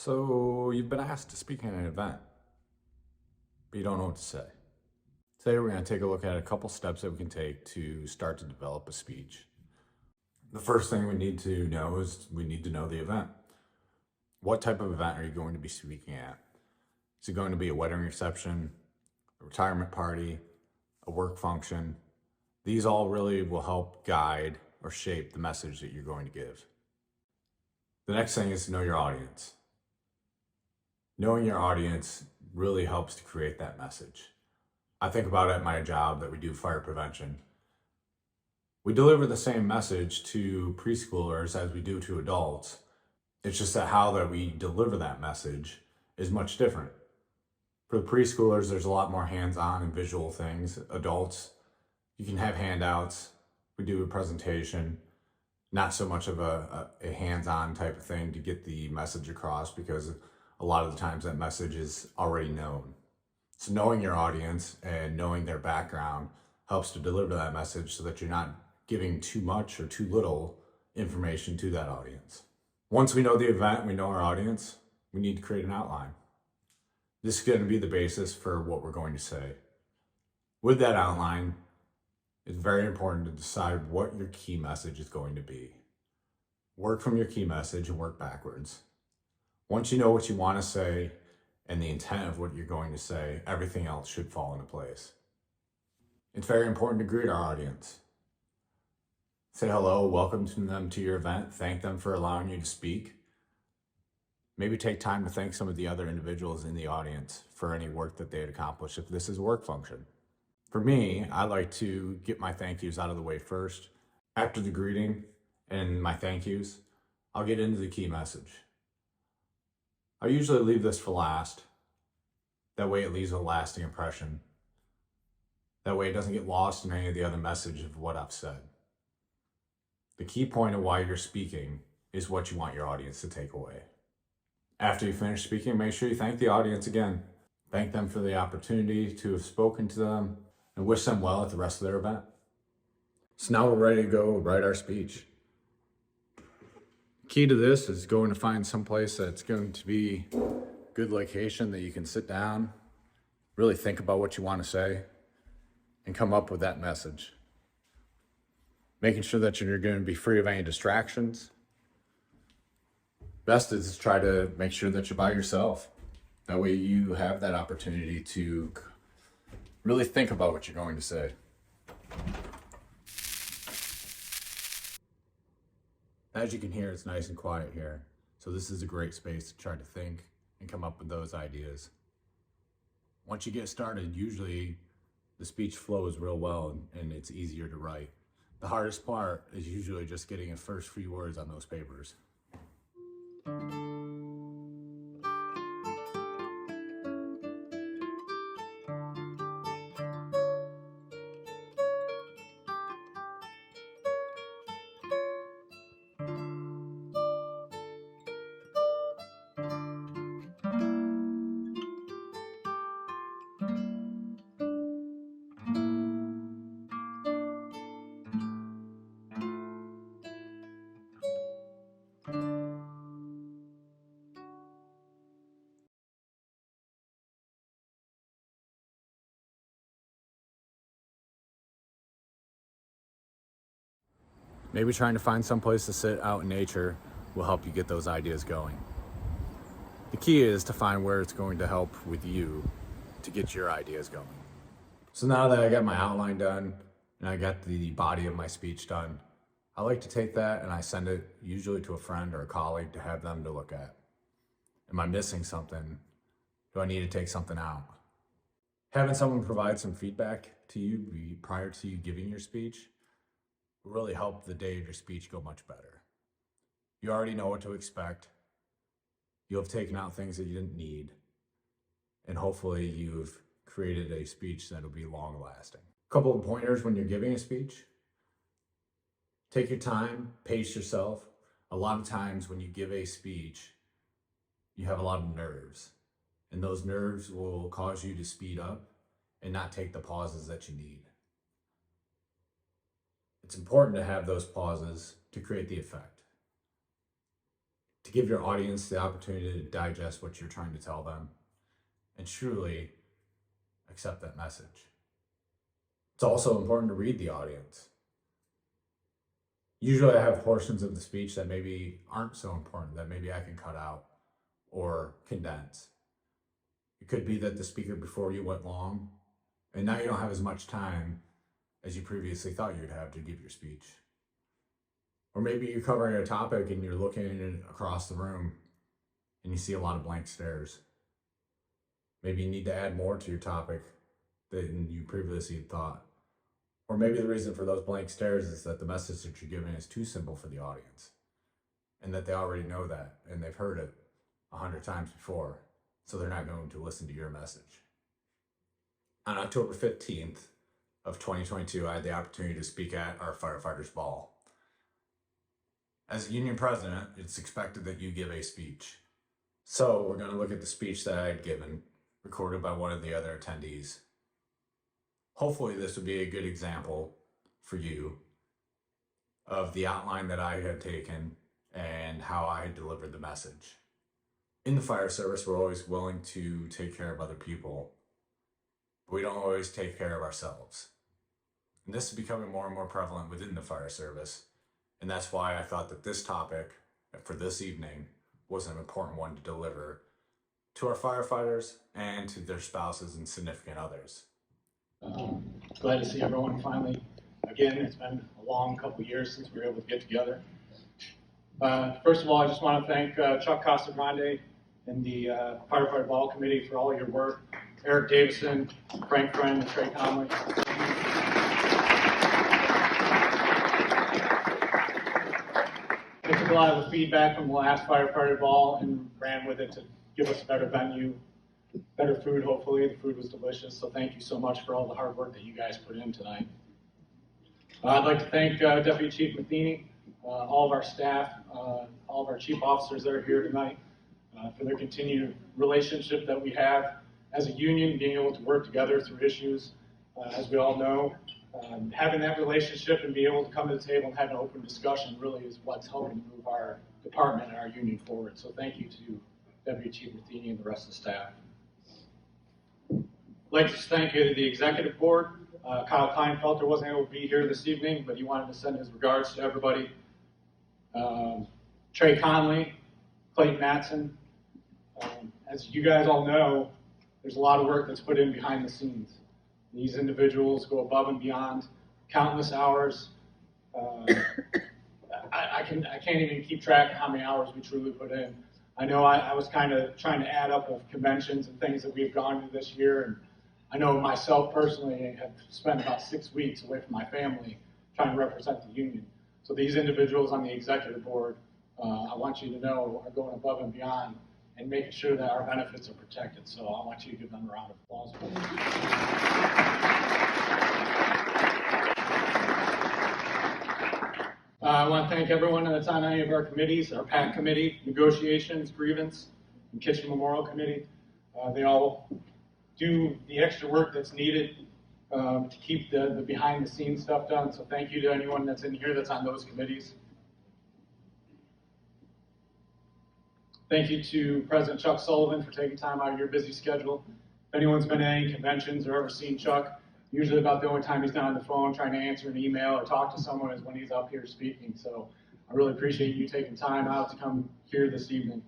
So you've been asked to speak at an event, but you don't know what to say. Today we're going to take a look at a couple steps that we can take to start to develop a speech. The first thing we need to know is we need to know the event. What type of event are you going to be speaking at? Is it going to be a wedding reception, a retirement party, a work function? These all really will help guide or shape the message that you're going to give. The next thing is to know your audience. Knowing your audience really helps to create that message. I think about it at my job that we do fire prevention. We deliver the same message to preschoolers as we do to adults. It's just that how that we deliver that message is much different. For the preschoolers, there's a lot more hands-on and visual things. Adults, you can have handouts. We do a presentation, not so much of a hands-on type of thing to get the message across, because a lot of the times that message is already known. So knowing your audience and knowing their background helps to deliver that message so that you're not giving too much or too little information to that audience. Once we know the event, we know our audience, we need to create an outline. This is going to be the basis for what we're going to say. With that outline, it's very important to decide what your key message is going to be. Work from your key message and work backwards. Once you know what you want to say and the intent of what you're going to say, everything else should fall into place. It's very important to greet our audience. Say hello, welcome them to your event, thank them for allowing you to speak. Maybe take time to thank some of the other individuals in the audience for any work that they had accomplished if this is a work function. For me, I like to get my thank yous out of the way first. After the greeting and my thank yous, I'll get into the key message. I usually leave this for last. That way it leaves a lasting impression. That way it doesn't get lost in any of the other message of what I've said. The key point of why you're speaking is what you want your audience to take away. After you finish speaking, make sure you thank the audience again. Thank them for the opportunity to have spoken to them and wish them well at the rest of their event. So now we're ready to go write our speech. Key to this is going to find someplace that's going to be a good location that you can sit down, really think about what you want to say, and come up with that message. Making sure that you're going to be free of any distractions. Best is to try to make sure that you're by yourself. That way you have that opportunity to really think about what you're going to say. As you can hear, it's nice and quiet here. So this is a great space to try to think and come up with those ideas. Once you get started, usually the speech flows real well and it's easier to write. The hardest part is usually just getting the first few words on those papers. Maybe trying to find some place to sit out in nature will help you get those ideas going. The key is to find where it's going to help with you to get your ideas going. So now that I got my outline done and I got the body of my speech done, I like to take that and I send it usually to a friend or a colleague to have them to look at. Am I missing something? Do I need to take something out? Having someone provide some feedback to you prior to you giving your speech will really help the day of your speech go much better. You already know what to expect. You'll have taken out things that you didn't need. And hopefully you've created a speech that'll be long lasting. A couple of pointers when you're giving a speech. Take your time, pace yourself. A lot of times when you give a speech, you have a lot of nerves. And those nerves will cause you to speed up and not take the pauses that you need. It's important to have those pauses to create the effect. To to give your audience the opportunity to digest what you're trying to tell them and truly accept that message. It's also important to read the audience. Usually I have portions of the speech that maybe aren't so important, that maybe I can cut out or condense. It could be that the speaker before you went long, and now you don't have as much time as you previously thought you'd have to give your speech. Or maybe you're covering a topic and you're looking across the room and you see a lot of blank stares. Maybe you need to add more to your topic than you previously thought. Or maybe the reason for those blank stares is that the message that you're giving is too simple for the audience and that they already know that and they've heard it 100 times before, so they're not going to listen to your message. On October 15th of 2022, I had the opportunity to speak at our firefighters' ball. As a union president, it's expected that you give a speech. So we're going to look at the speech that I had given, recorded by one of the other attendees. Hopefully this would be a good example for you of the outline that I had taken and how I had delivered the message. In the fire service, we're always willing to take care of other people, but we don't always take care of ourselves. And this is becoming more and more prevalent within the fire service. And that's why I thought that this topic for this evening was an important one to deliver to our firefighters and to their spouses and significant others. Glad to see everyone finally again. It's been a long couple years since we were able to get together. First of all, I just want to thank Chuck Casagrande and the Firefighter Ball Committee for all your work. Eric Davison, Frank Friend, and Trey Conley. I took a lot of the feedback from the last Firefighter Ball and ran with it to give us a better venue, better food, hopefully. The food was delicious, so thank you so much for all the hard work that you guys put in tonight. I'd like to thank Deputy Chief Matheny, all of our staff, all of our chief officers that are here tonight for their continued relationship that we have as a union, being able to work together through issues. As we all know, having that relationship and being able to come to the table and have an open discussion really is what's helping to move our department and our union forward. So thank you to Deputy Chief Matheny and the rest of the staff. I'd like to thank the executive board. Kyle Kleinfelter wasn't able to be here this evening, but he wanted to send his regards to everybody. Trey Conley, Clayton Matson. As you guys all know, there's a lot of work that's put in behind the scenes. These individuals go above and beyond countless hours. I can't even keep track of how many hours we truly put in. I know I was kind of trying to add up of conventions and things that we've gone to this year, and I know myself personally have spent about 6 weeks away from my family trying to represent the union. So these individuals on the executive board, I want you to know, are going above and beyond and making sure that our benefits are protected. So I want you to give them a round of applause. I want to thank everyone that's on any of our committees, our PAC committee, negotiations, grievance, and kitchen memorial committee. They all do the extra work that's needed to keep the behind the scenes stuff done. So thank you to anyone that's in here that's on those committees. Thank you to President Chuck Sullivan for taking time out of your busy schedule. If anyone's been to any conventions or ever seen Chuck, usually about the only time he's not on the phone trying to answer an email or talk to someone is when he's up here speaking. So I really appreciate you taking time out to come here this evening.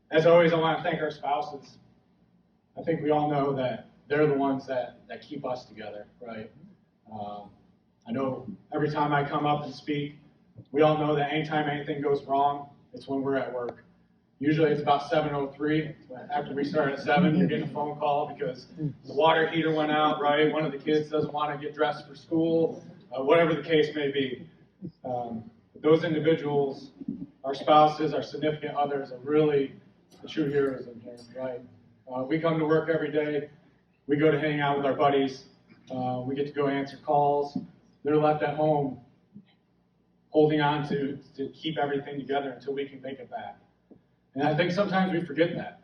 As always, I want to thank our spouses. I think we all know that they're the ones that keep us together, right? I know every time I come up and speak, we all know that anytime anything goes wrong, it's when we're at work. Usually it's about 7:03. After we start at 7, you're getting a phone call because the water heater went out, right? One of the kids doesn't want to get dressed for school, whatever the case may be. Those individuals, our spouses, our significant others, are really the true heroes in here, right? We come to work every day. We go to hang out with our buddies. We get to go answer calls. They're left at home holding on to keep everything together until we can make it back. And I think sometimes we forget that.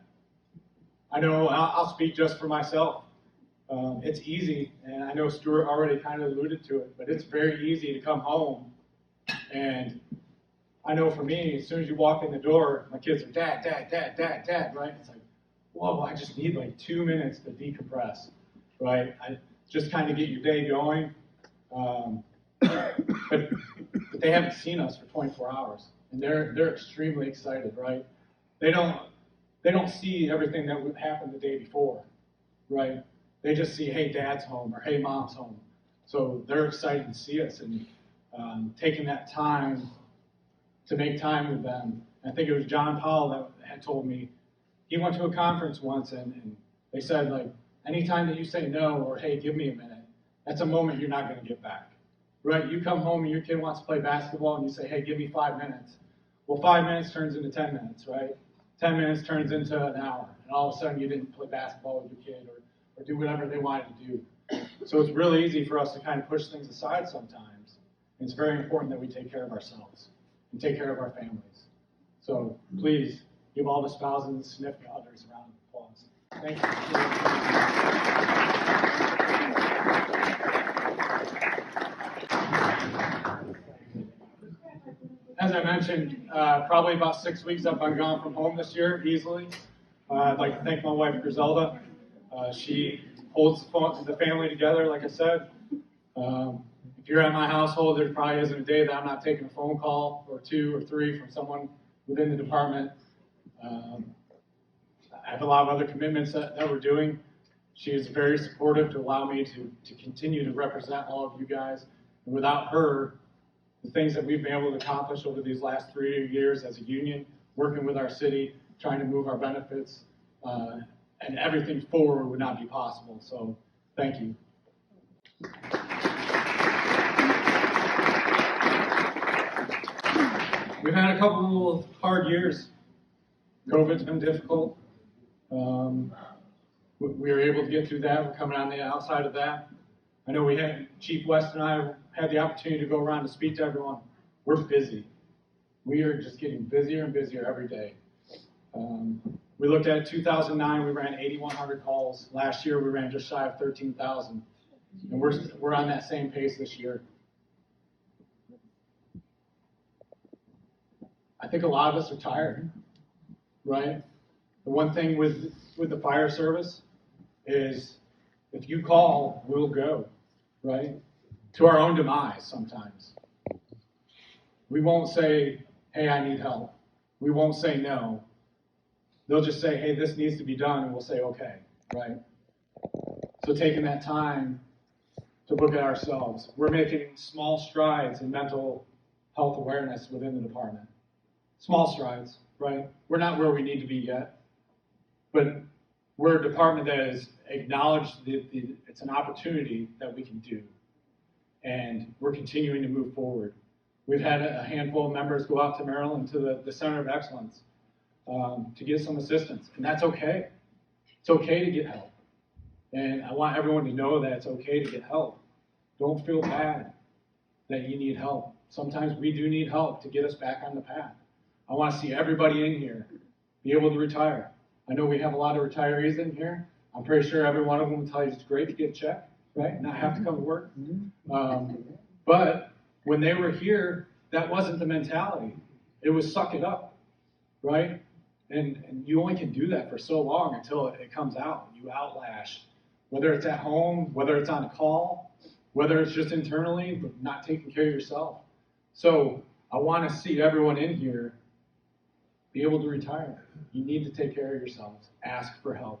I know I'll speak just for myself. It's easy, and I know Stuart already kind of alluded to it, but it's very easy to come home and I know for me, as soon as you walk in the door, my kids are dad, dad, dad, dad, dad, right? It's like, whoa, I just need like 2 minutes to decompress, right? I just kind of get your day going. But they haven't seen us for 24 hours, and they're extremely excited, right? They don't see everything that would happen the day before, right? They just see, hey, dad's home, or hey, mom's home. So they're excited to see us, and taking that time to make time with them. I think it was John Powell that had told me he went to a conference once, and they said, like, anytime that you say no or hey, give me a minute, that's a moment you're not going to get back, right? You come home and your kid wants to play basketball, and you say, hey, give me 5 minutes. Well, 5 minutes turns into 10 minutes, right? 10 minutes turns into an hour, and all of a sudden you didn't play basketball with your kid or do whatever they wanted to do. So it's really easy for us to kind of push things aside sometimes. And it's very important that we take care of ourselves and take care of our families. So please give all the spouses and significant others a round of applause. Thank you. As I mentioned, probably about 6 weeks I've been gone from home this year, easily. I'd like to thank my wife, Griselda. She holds the family together, like I said. If you're at my household, there probably isn't a day that I'm not taking a phone call or 2 or 3 from someone within the department. I have a lot of other commitments that we're doing. She is very supportive to allow me to continue to represent all of you guys. And without her, the things that we've been able to accomplish over these last 3 years as a union, working with our city, trying to move our benefits, and everything forward would not be possible. So thank you. We've had a couple of hard years. COVID's been difficult. We were able to get through that. We're coming on the outside of that. I know Chief West and I had the opportunity to go around to speak to everyone. We're busy. We are just getting busier and busier every day. We looked at 2009, we ran 8,100 calls. Last year, we ran just shy of 13,000. And we're on that same pace this year. I think a lot of us are tired, right? The one thing with the fire service is if you call, we'll go, right? To our own demise sometimes. We won't say, hey, I need help. We won't say no. They'll just say, hey, this needs to be done, and we'll say, okay, right? So taking that time to look at ourselves. We're making small strides in mental health awareness within the department. Small strides, right? We're not where we need to be yet, but we're a department that has acknowledged it's an opportunity that we can do, and we're continuing to move forward. We've had a handful of members go out to Maryland to the Center of Excellence to get some assistance, and that's okay. It's okay to get help, and I want everyone to know that it's okay to get help. Don't feel bad that you need help. Sometimes we do need help to get us back on the path. I want to see everybody in here be able to retire. I know we have a lot of retirees in here. I'm pretty sure every one of them will tell you it's great to get a check, right? Not have to come to work. But when they were here, that wasn't the mentality. It was suck it up, right? And you only can do that for so long until it comes out. You outlash, whether it's at home, whether it's on a call, whether it's just internally, but not taking care of yourself. So I want to see everyone in here be able to retire. You need to take care of yourselves. Ask for help.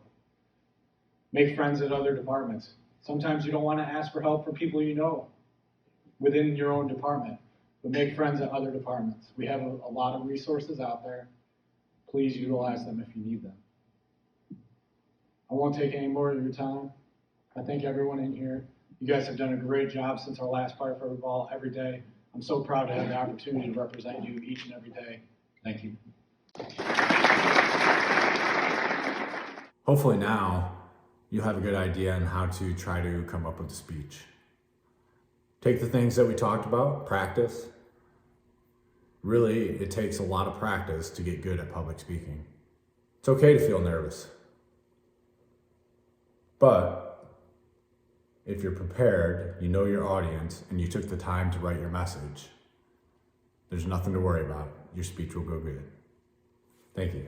Make friends at other departments. Sometimes you don't want to ask for help from people you know within your own department, but make friends at other departments. We have a lot of resources out there. Please utilize them if you need them. I won't take any more of your time. I thank everyone in here. You guys have done a great job since our last Firefighter Ball every day. I'm so proud to have the opportunity to represent you each and every day. Thank you. Hopefully now you have a good idea on how to try to come up with a speech. Take the things that we talked about, practice. Really, it takes a lot of practice to get good at public speaking. It's okay to feel nervous. But if you're prepared, you know your audience, and you took the time to write your message, There's nothing to worry about. Your speech will go good. Thank you.